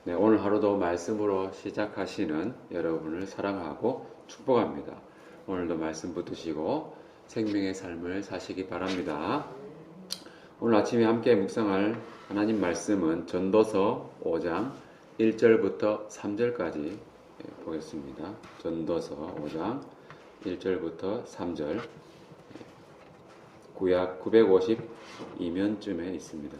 네, 오늘 하루도 말씀으로 시작하시는 여러분을 사랑하고 축복합니다. 오늘도 말씀 붙드시고 생명의 삶을 사시기 바랍니다. 오늘 아침에 함께 묵상할 하나님 말씀은 전도서 5장 1절부터 3절까지 보겠습니다. 전도서 5장 1절부터 3절, 구약 952면쯤에 있습니다.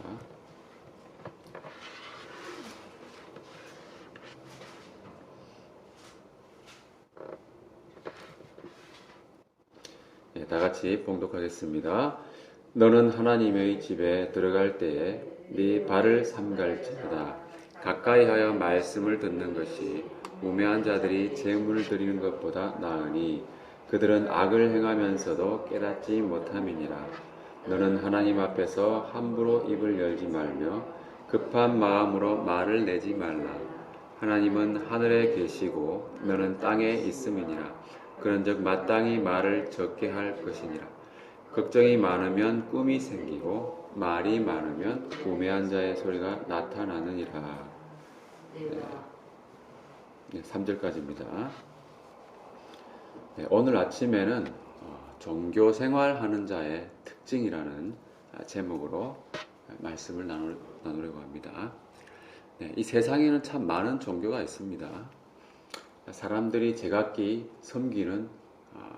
다 같이 봉독하겠습니다. 너는 하나님의 집에 들어갈 때에 네 발을 삼갈지어다. 가까이 하여 말씀을 듣는 것이 우매한 자들이 재물을 드리는 것보다 나으니 그들은 악을 행하면서도 깨닫지 못함이니라. 너는 하나님 앞에서 함부로 입을 열지 말며 급한 마음으로 말을 내지 말라. 하나님은 하늘에 계시고 너는 땅에 있음이니라. 그런즉 마땅히 말을 적게 할 것이니라. 걱정이 많으면 꿈이 생기고 말이 많으면 우매한 자의 소리가 나타나느니라. 네, 3절까지입니다. 오늘 아침에는 종교 생활하는 자의 특징이라는 제목으로 말씀을 나누려고 합니다. 이 세상에는 참 많은 종교가 있습니다. 사람들이 제각기 섬기는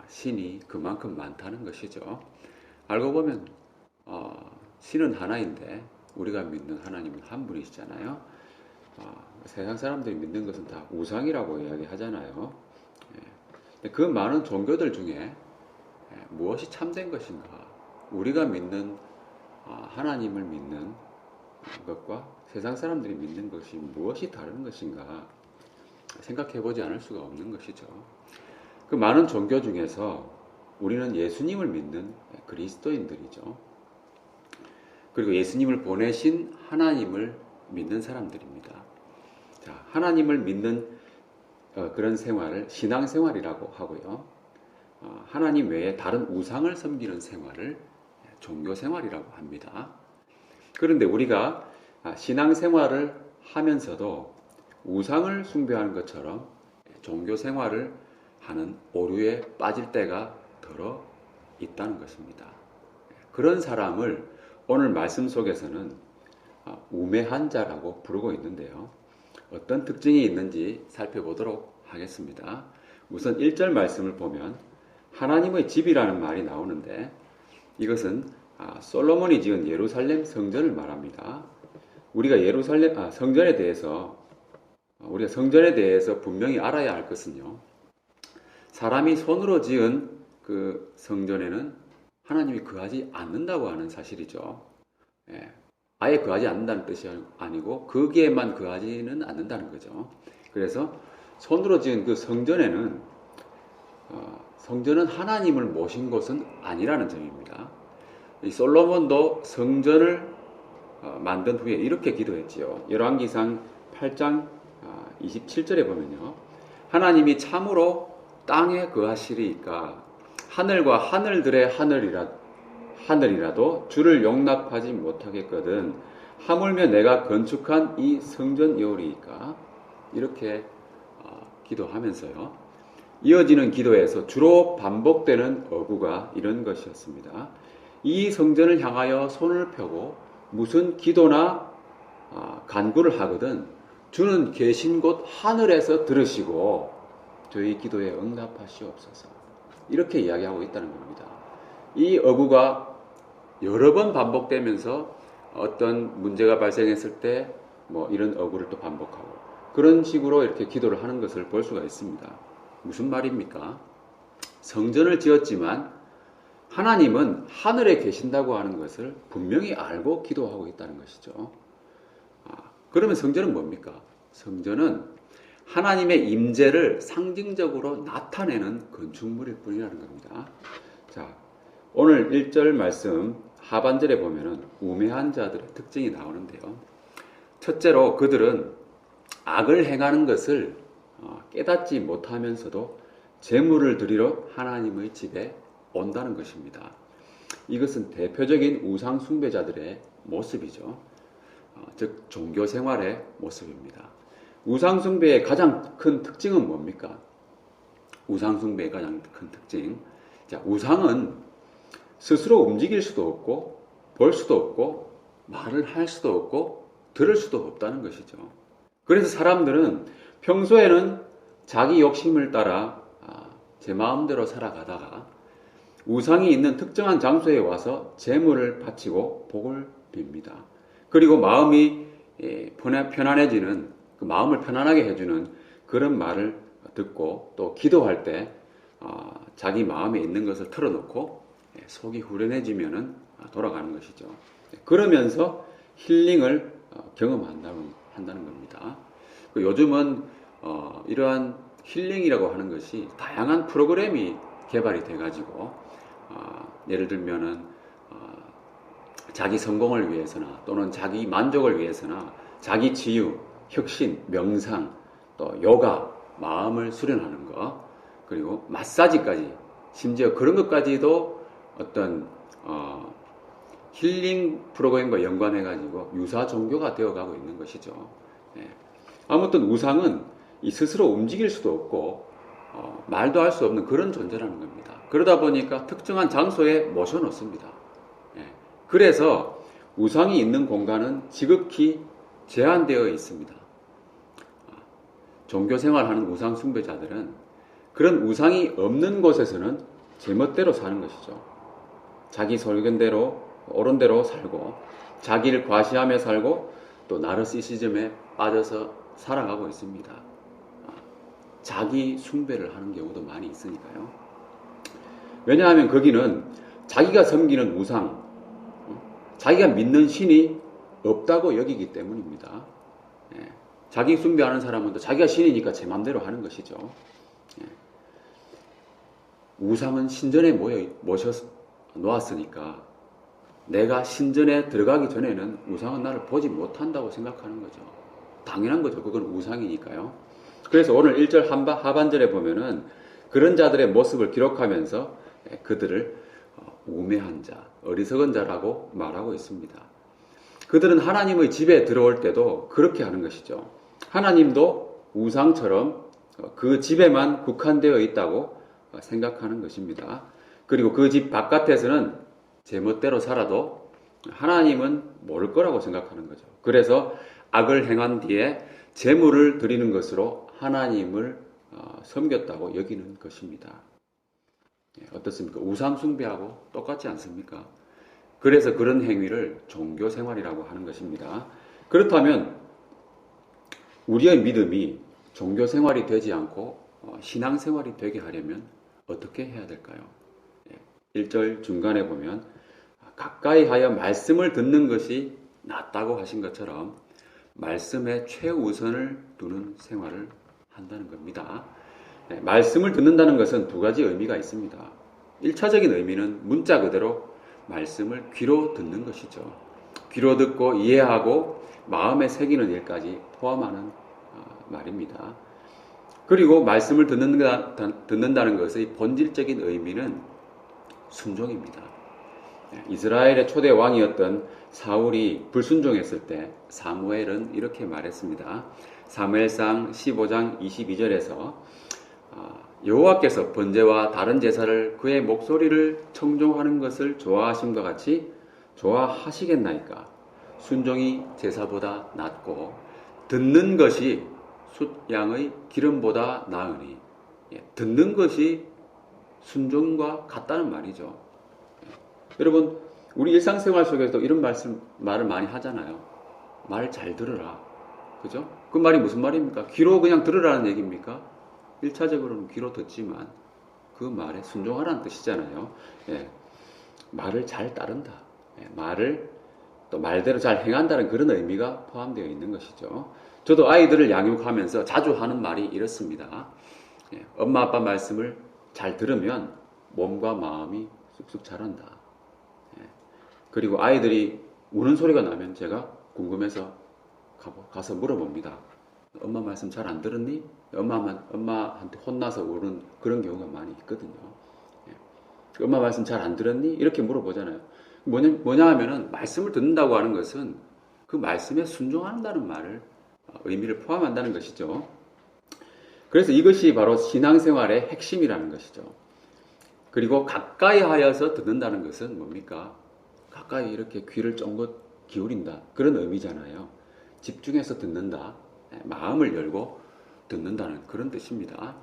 신이 그만큼 많다는 것이죠. 알고 보면 신은 하나인데 우리가 믿는 하나님은 한 분이시잖아요. 세상 사람들이 믿는 것은 다 우상이라고 이야기하잖아요. 그 많은 종교들 중에 무엇이 참된 것인가? 우리가 믿는 하나님을 믿는 것과 세상 사람들이 믿는 것이 무엇이 다른 것인가? 생각해보지 않을 수가 없는 것이죠. 그 많은 종교 중에서 우리는 예수님을 믿는 그리스도인들이죠. 그리고 예수님을 보내신 하나님을 믿는 사람들입니다. 자, 하나님을 믿는 그런 생활을 신앙생활이라고 하고요. 하나님 외에 다른 우상을 섬기는 생활을 종교생활이라고 합니다. 그런데 우리가 신앙생활을 하면서도 우상을 숭배하는 것처럼 종교 생활을 하는 오류에 빠질 때가 더러 있다는 것입니다. 그런 사람을 오늘 말씀 속에서는 우매한 자라고 부르고 있는데요. 어떤 특징이 있는지 살펴보도록 하겠습니다. 우선 1절 말씀을 보면 하나님의 집이라는 말이 나오는데 이것은 솔로몬이 지은 예루살렘 성전을 말합니다. 우리가 성전에 대해서 분명히 알아야 할 것은요. 사람이 손으로 지은 그 성전에는 하나님이 거하지 않는다고 하는 사실이죠. 아예 거하지 않는다는 뜻이 아니고 거기에만 거하지는 않는다는 거죠. 그래서 손으로 지은 그 성전은 하나님을 모신 곳은 아니라는 점입니다. 이 솔로몬도 성전을 만든 후에 이렇게 기도했지요. 열왕기상 8장 27절에 보면요. 하나님이 참으로 땅에 거하시리이까 하늘과 하늘들의 하늘이라도 주를 용납하지 못하겠거든 하물며 내가 건축한 이 성전이오리이까 이렇게 기도하면서요. 이어지는 기도에서 주로 반복되는 어구가 이런 것이었습니다. 이 성전을 향하여 손을 펴고 무슨 기도나 간구를 하거든 주는 계신 곳 하늘에서 들으시고 저희 기도에 응답하시옵소서. 이렇게 이야기하고 있다는 겁니다. 이 어구가 여러 번 반복되면서 어떤 문제가 발생했을 때 이런 어구를 또 반복하고 그런 식으로 이렇게 기도를 하는 것을 볼 수가 있습니다. 무슨 말입니까? 성전을 지었지만 하나님은 하늘에 계신다고 하는 것을 분명히 알고 기도하고 있다는 것이죠. 그러면 성전은 뭡니까? 성전은 하나님의 임재를 상징적으로 나타내는 건축물일 뿐이라는 겁니다. 자, 오늘 1절 말씀 하반절에 보면은 우매한 자들의 특징이 나오는데요. 첫째로 그들은 악을 행하는 것을 깨닫지 못하면서도 제물을 드리러 하나님의 집에 온다는 것입니다. 이것은 대표적인 우상 숭배자들의 모습이죠. 즉 종교 생활의 모습입니다. 우상숭배의 가장 큰 특징은 뭡니까? 우상숭배의 가장 큰 특징. 자, 우상은 스스로 움직일 수도 없고, 볼 수도 없고, 말을 할 수도 없고, 들을 수도 없다는 것이죠. 그래서 사람들은 평소에는 자기 욕심을 따라 제 마음대로 살아가다가 우상이 있는 특정한 장소에 와서 제물을 바치고 복을 빕니다. 그리고 마음이 편안해지는, 그 마음을 편안하게 해주는 그런 말을 듣고 또 기도할 때 자기 마음에 있는 것을 털어놓고 속이 후련해지면은 돌아가는 것이죠. 그러면서 힐링을 경험한다는 겁니다. 요즘은 이러한 힐링이라고 하는 것이 다양한 프로그램이 개발이 돼가지고 예를 들면은 자기 성공을 위해서나 또는 자기 만족을 위해서나 자기 치유, 혁신, 명상, 또 요가, 마음을 수련하는 것, 그리고 마사지까지, 심지어 그런 것까지도 어떤 힐링 프로그램과 연관해가지고 유사 종교가 되어가고 있는 것이죠. 아무튼 우상은 스스로 움직일 수도 없고 말도 할 수 없는 그런 존재라는 겁니다. 그러다 보니까 특정한 장소에 모셔놓습니다. 그래서 우상이 있는 공간은 지극히 제한되어 있습니다. 종교 생활하는 우상 숭배자들은 그런 우상이 없는 곳에서는 제멋대로 사는 것이죠. 자기 설견대로 옳은 대로 살고 자기를 과시하며 살고 또 나르시시즘에 빠져서 살아가고 있습니다. 자기 숭배를 하는 경우도 많이 있으니까요. 왜냐하면 거기는 자기가 섬기는 우상, 자기가 믿는 신이 없다고 여기기 때문입니다. 자기 숭배하는 사람은 또 자기가 신이니까 제 마음대로 하는 것이죠. 우상은 신전에 모셔 놓았으니까 내가 신전에 들어가기 전에는 우상은 나를 보지 못한다고 생각하는 거죠. 당연한 거죠. 그건 우상이니까요. 그래서 오늘 1절 하반절에 보면은 그런 자들의 모습을 기록하면서 그들을 우매한 자, 어리석은 자라고 말하고 있습니다. 그들은 하나님의 집에 들어올 때도 그렇게 하는 것이죠. 하나님도 우상처럼 그 집에만 국한되어 있다고 생각하는 것입니다. 그리고 그 집 바깥에서는 제멋대로 살아도 하나님은 모를 거라고 생각하는 거죠. 그래서 악을 행한 뒤에 제물을 드리는 것으로 하나님을 섬겼다고 여기는 것입니다. 어떻습니까? 우상 숭배하고 똑같지 않습니까? 그래서 그런 행위를 종교 생활이라고 하는 것입니다. 그렇다면 우리의 믿음이 종교 생활이 되지 않고 신앙 생활이 되게 하려면 어떻게 해야 될까요? 1절 중간에 보면 가까이 하여 말씀을 듣는 것이 낫다고 하신 것처럼 말씀에 최우선을 두는 생활을 한다는 겁니다. 말씀을 듣는다는 것은 두 가지 의미가 있습니다. 1차적인 의미는 문자 그대로 말씀을 귀로 듣는 것이죠. 귀로 듣고 이해하고 마음에 새기는 일까지 포함하는 말입니다. 그리고 말씀을 듣는다는 것의 본질적인 의미는 순종입니다. 이스라엘의 초대 왕이었던 사울이 불순종했을 때 사무엘은 이렇게 말했습니다. 사무엘상 15장 22절에서 여호와께서 번제와 다른 제사를 그의 목소리를 청종하는 것을 좋아하심과 같이 좋아하시겠나이까. 순종이 제사보다 낫고 듣는 것이 숫양의 기름보다 나으니. 듣는 것이 순종과 같다는 말이죠. 여러분, 우리 일상생활 속에서도 이런 말을 많이 하잖아요. 말 잘 들으라. 그죠? 그 말이 무슨 말입니까? 귀로 그냥 들으라는 얘기입니까? 1차적으로는 귀로 듣지만 그 말에 순종하라는 뜻이잖아요. 말을 잘 따른다. 말을 또 말대로 잘 행한다는 그런 의미가 포함되어 있는 것이죠. 저도 아이들을 양육하면서 자주 하는 말이 이렇습니다. 엄마 아빠 말씀을 잘 들으면 몸과 마음이 쑥쑥 자란다. 그리고 아이들이 우는 소리가 나면 제가 궁금해서 가서 물어봅니다. 엄마 말씀 잘 안 들었니? 엄마한테 혼나서 우는 그런 경우가 많이 있거든요. 엄마 말씀 잘 안 들었니? 이렇게 물어보잖아요. 뭐냐 하면은 말씀을 듣는다고 하는 것은 그 말씀에 순종한다는 말을 의미를 포함한다는 것이죠. 그래서 이것이 바로 신앙생활의 핵심이라는 것이죠. 그리고 가까이 하여서 듣는다는 것은 뭡니까? 가까이 이렇게 귀를 쫑긋 기울인다. 그런 의미잖아요. 집중해서 듣는다. 마음을 열고 듣는다는 그런 뜻입니다.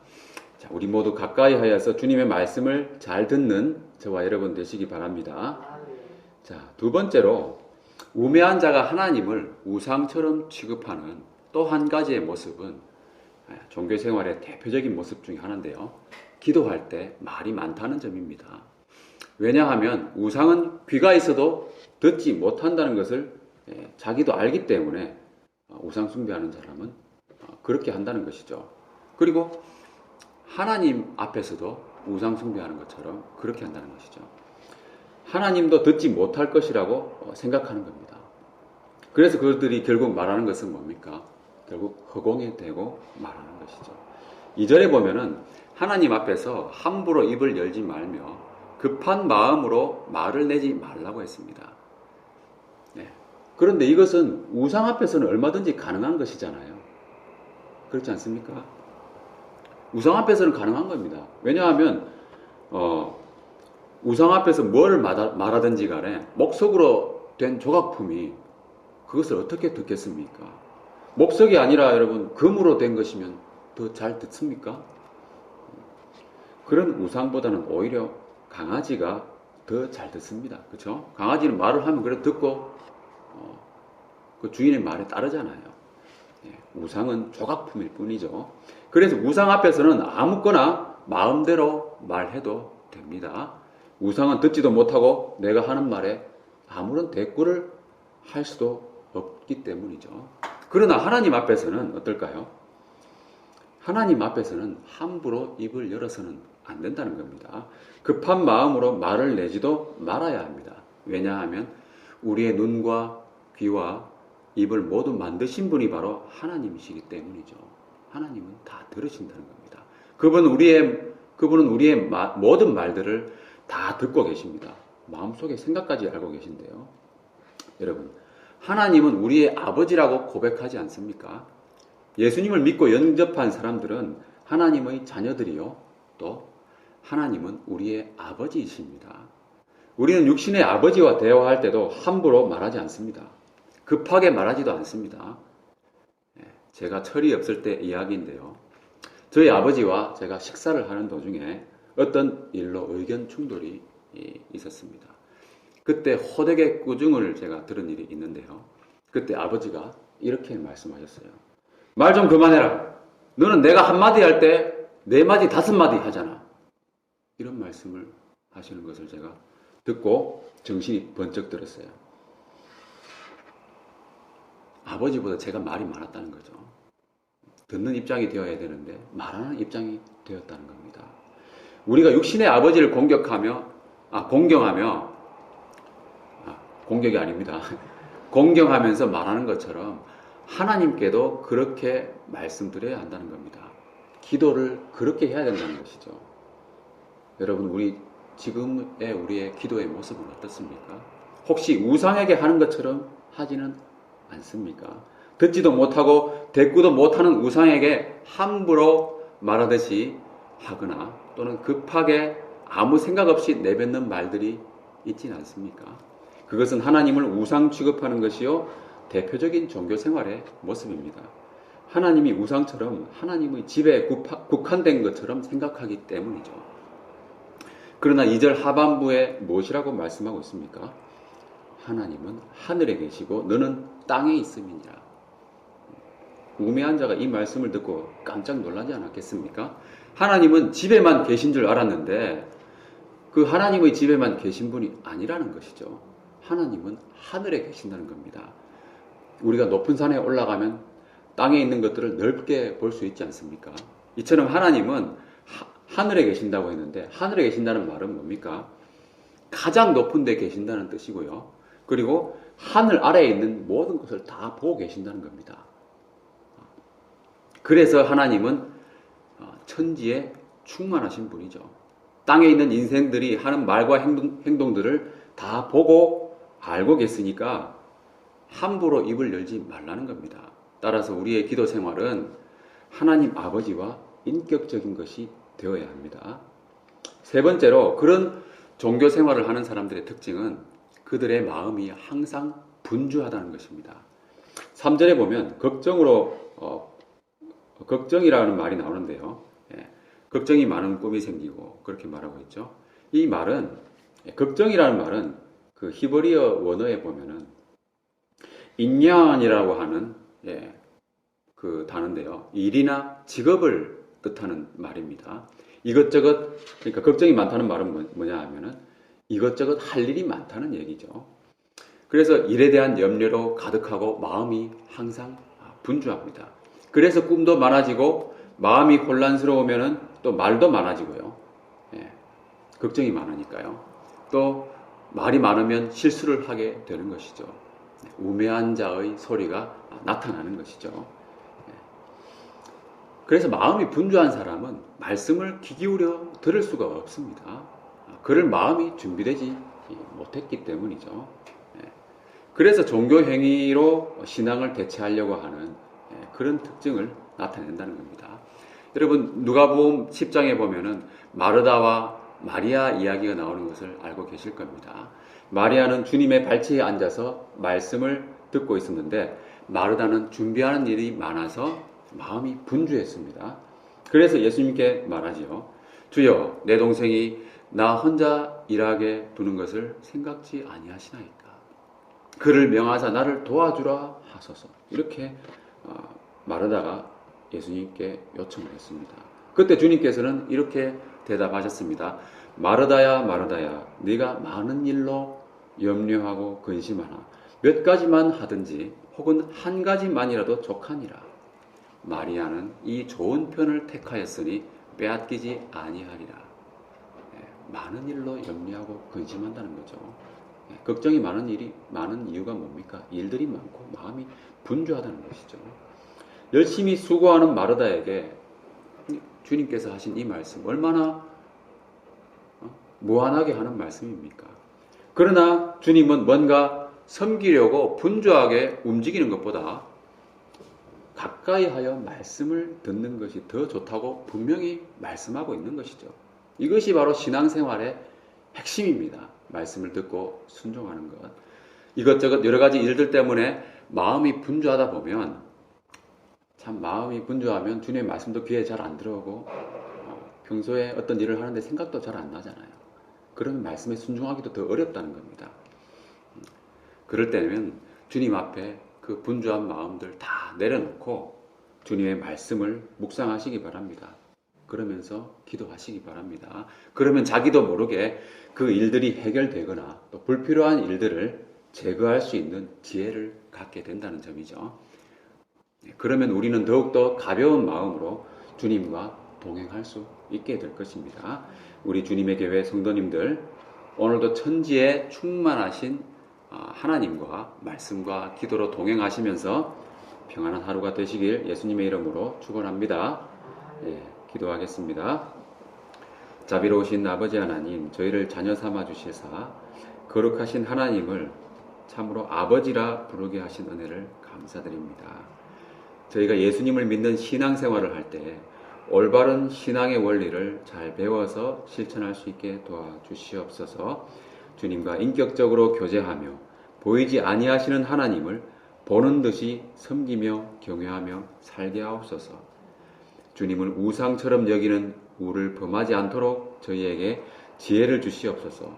자, 우리 모두 가까이 하여서 주님의 말씀을 잘 듣는 저와 여러분 되시기 바랍니다. 자, 두 번째로 우매한 자가 하나님을 우상처럼 취급하는 또 한 가지의 모습은 종교생활의 대표적인 모습 중에 하나인데요. 기도할 때 말이 많다는 점입니다. 왜냐하면 우상은 귀가 있어도 듣지 못한다는 것을 자기도 알기 때문에 우상 숭배하는 사람은 그렇게 한다는 것이죠. 그리고 하나님 앞에서도 우상 숭배하는 것처럼 그렇게 한다는 것이죠. 하나님도 듣지 못할 것이라고 생각하는 겁니다. 그래서 그들이 결국 말하는 것은 뭡니까? 결국 허공에 대고 말하는 것이죠. 2절에 보면은 하나님 앞에서 함부로 입을 열지 말며 급한 마음으로 말을 내지 말라고 했습니다. 네. 그런데 이것은 우상 앞에서는 얼마든지 가능한 것이잖아요. 그렇지 않습니까? 우상 앞에서는 가능한 겁니다. 왜냐하면 우상 앞에서 뭘 말하든지 간에 목석으로 된 조각품이 그것을 어떻게 듣겠습니까? 목석이 아니라 여러분 금으로 된 것이면 더 잘 듣습니까? 그런 우상보다는 오히려 강아지가 더 잘 듣습니다. 그렇죠? 강아지는 말을 하면 그래 듣고 그 주인의 말에 따르잖아요. 우상은 조각품일 뿐이죠. 그래서 우상 앞에서는 아무거나 마음대로 말해도 됩니다. 우상은 듣지도 못하고 내가 하는 말에 아무런 대꾸를 할 수도 없기 때문이죠. 그러나 하나님 앞에서는 어떨까요? 하나님 앞에서는 함부로 입을 열어서는 안 된다는 겁니다. 급한 마음으로 말을 내지도 말아야 합니다. 왜냐하면 우리의 눈과 귀와 입을 모두 만드신 분이 바로 하나님이시기 때문이죠. 하나님은 다 들으신다는 겁니다. 그분은 우리의 모든 말들을 다 듣고 계십니다. 마음속에 생각까지 알고 계신데요. 여러분, 하나님은 우리의 아버지라고 고백하지 않습니까? 예수님을 믿고 영접한 사람들은 하나님의 자녀들이요. 또 하나님은 우리의 아버지이십니다. 우리는 육신의 아버지와 대화할 때도 함부로 말하지 않습니다. 급하게 말하지도 않습니다. 제가 철이 없을 때 이야기인데요. 저희 아버지와 제가 식사를 하는 도중에 어떤 일로 의견 충돌이 있었습니다. 그때 호되게 꾸중을 제가 들은 일이 있는데요. 그때 아버지가 이렇게 말씀하셨어요. 말 좀 그만해라. 너는 내가 한마디 할 때 4마디, 5마디 하잖아. 이런 말씀을 하시는 것을 제가 듣고 정신이 번쩍 들었어요. 아버지보다 제가 말이 많았다는 거죠. 듣는 입장이 되어야 되는데 말하는 입장이 되었다는 겁니다. 우리가 육신의 아버지를 공격이 아닙니다. 공경하면서 말하는 것처럼 하나님께도 그렇게 말씀드려야 한다는 겁니다. 기도를 그렇게 해야 된다는 것이죠. 여러분, 지금의 우리의 기도의 모습은 어떻습니까? 혹시 우상에게 하는 것처럼 하지는 않습니까? 듣지도 못하고 대꾸도 못하는 우상에게 함부로 말하듯이 하거나 또는 급하게 아무 생각 없이 내뱉는 말들이 있지는 않습니까? 그것은 하나님을 우상 취급하는 것이요 대표적인 종교생활의 모습입니다. 하나님이 우상처럼 하나님의 집에 국한된 것처럼 생각하기 때문이죠. 그러나 2절 하반부에 무엇이라고 말씀하고 있습니까? 하나님은 하늘에 계시고 너는 땅에 있음이니라. 우매한 자가 이 말씀을 듣고 깜짝 놀라지 않았겠습니까? 하나님은 집에만 계신 줄 알았는데 그 하나님의 집에만 계신 분이 아니라는 것이죠. 하나님은 하늘에 계신다는 겁니다. 우리가 높은 산에 올라가면 땅에 있는 것들을 넓게 볼 수 있지 않습니까? 이처럼 하나님은 하늘에 계신다고 했는데 하늘에 계신다는 말은 뭡니까? 가장 높은 데 계신다는 뜻이고요. 그리고 하늘 아래에 있는 모든 것을 다 보고 계신다는 겁니다. 그래서 하나님은 천지에 충만하신 분이죠. 땅에 있는 인생들이 하는 말과 행동들을 다 보고 알고 계시니까 함부로 입을 열지 말라는 겁니다. 따라서 우리의 기도 생활은 하나님 아버지와 인격적인 것이 되어야 합니다. 세 번째로 그런 종교 생활을 하는 사람들의 특징은 그들의 마음이 항상 분주하다는 것입니다. 3절에 보면 걱정이라는 말이 나오는데요. 걱정이 많은 꿈이 생기고 그렇게 말하고 있죠. 이 말은 걱정이라는 말은 그 히브리어 원어에 보면은 인연이라고 하는 그 단어인데요. 일이나 직업을 뜻하는 말입니다. 이것저것 그러니까 걱정이 많다는 말은 뭐냐 하면은 이것저것 할 일이 많다는 얘기죠. 그래서 일에 대한 염려로 가득하고 마음이 항상 분주합니다. 그래서 꿈도 많아지고 마음이 혼란스러우면은 또 말도 많아지고요. 걱정이 많으니까요. 또 말이 많으면 실수를 하게 되는 것이죠. 우매한 자의 소리가 나타나는 것이죠. 그래서 마음이 분주한 사람은 말씀을 귀 기울여 들을 수가 없습니다. 그럴 마음이 준비되지 못했기 때문이죠. 그래서 종교 행위로 신앙을 대체하려고 하는 그런 특징을 나타낸다는 겁니다. 여러분 누가복음 10장에 보면은 마르다와 마리아 이야기가 나오는 것을 알고 계실 겁니다. 마리아는 주님의 발치에 앉아서 말씀을 듣고 있었는데 마르다는 준비하는 일이 많아서 마음이 분주했습니다. 그래서 예수님께 말하지요. 주여, 내 동생이 나 혼자 일하게 두는 것을 생각지 아니하시나이까. 그를 명하사 나를 도와주라 하소서. 이렇게 마르다가 예수님께 요청을 했습니다. 그때 주님께서는 이렇게 대답하셨습니다. 마르다야 마르다야 네가 많은 일로 염려하고 근심하나 몇 가지만 하든지 혹은 한 가지만이라도 족하니라. 마리아는 이 좋은 편을 택하였으니 빼앗기지 아니하리라. 많은 일로 염려하고 근심한다는 거죠. 걱정이 많은 이유가 뭡니까? 일들이 많고 마음이 분주하다는 것이죠. 열심히 수고하는 마르다에게 주님께서 하신 이 말씀 얼마나 무한하게 하는 말씀입니까? 그러나 주님은 뭔가 섬기려고 분주하게 움직이는 것보다 가까이 하여 말씀을 듣는 것이 더 좋다고 분명히 말씀하고 있는 것이죠. 이것이 바로 신앙생활의 핵심입니다. 말씀을 듣고 순종하는 것. 이것저것 여러 가지 일들 때문에 마음이 분주하다 보면 참 마음이 분주하면 주님의 말씀도 귀에 잘 안 들어오고 평소에 어떤 일을 하는데 생각도 잘 안 나잖아요. 그런 말씀에 순종하기도 더 어렵다는 겁니다. 그럴 때면 주님 앞에 그 분주한 마음들 다 내려놓고 주님의 말씀을 묵상하시기 바랍니다. 그러면서 기도하시기 바랍니다. 그러면 자기도 모르게 그 일들이 해결되거나 또 불필요한 일들을 제거할 수 있는 지혜를 갖게 된다는 점이죠. 그러면 우리는 더욱더 가벼운 마음으로 주님과 동행할 수 있게 될 것입니다. 우리 주님의 교회 성도님들 오늘도 천지에 충만하신 하나님과 말씀과 기도로 동행하시면서 평안한 하루가 되시길 예수님의 이름으로 축원합니다. 기도하겠습니다. 자비로우신 아버지 하나님, 저희를 자녀 삼아 주시사 거룩하신 하나님을 참으로 아버지라 부르게 하신 은혜를 감사드립니다. 저희가 예수님을 믿는 신앙생활을 할 때 올바른 신앙의 원리를 잘 배워서 실천할 수 있게 도와주시옵소서. 주님과 인격적으로 교제하며 보이지 아니하시는 하나님을 보는 듯이 섬기며 경외하며 살게 하옵소서. 주님을 우상처럼 여기는 우를 범하지 않도록 저희에게 지혜를 주시옵소서.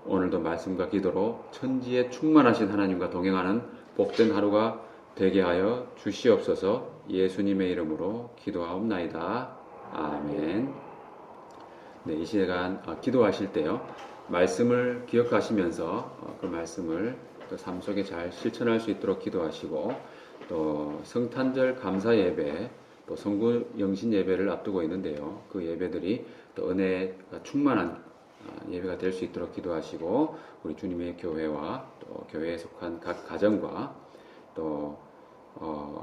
오늘도 말씀과 기도로 천지에 충만하신 하나님과 동행하는 복된 하루가 되게 하여 주시옵소서. 예수님의 이름으로 기도하옵나이다. 아멘. 네, 이 시간 기도하실 때요. 말씀을 기억하시면서 그 말씀을 또 삶 속에 잘 실천할 수 있도록 기도하시고 또 성탄절 감사 예배 또 성구 영신 예배를 앞두고 있는데요. 그 예배들이 또 은혜가 충만한 예배가 될 수 있도록 기도하시고 우리 주님의 교회와 또 교회에 속한 각 가정과 또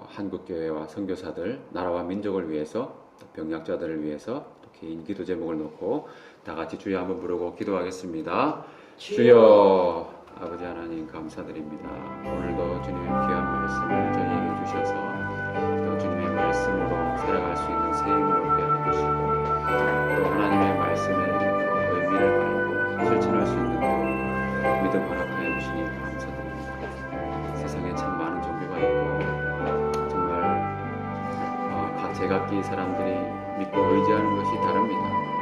한국교회와 선교사들, 나라와 민족을 위해서 또 병약자들을 위해서 또 개인 기도 제목을 놓고 다 같이 주여 한번 부르고 기도하겠습니다. 주여 아버지 하나님 감사드립니다. 오늘도 주님의 귀한 말씀을 저희에게 주셔서 제각기 사람들이 믿고 의지하는 것이 다릅니다.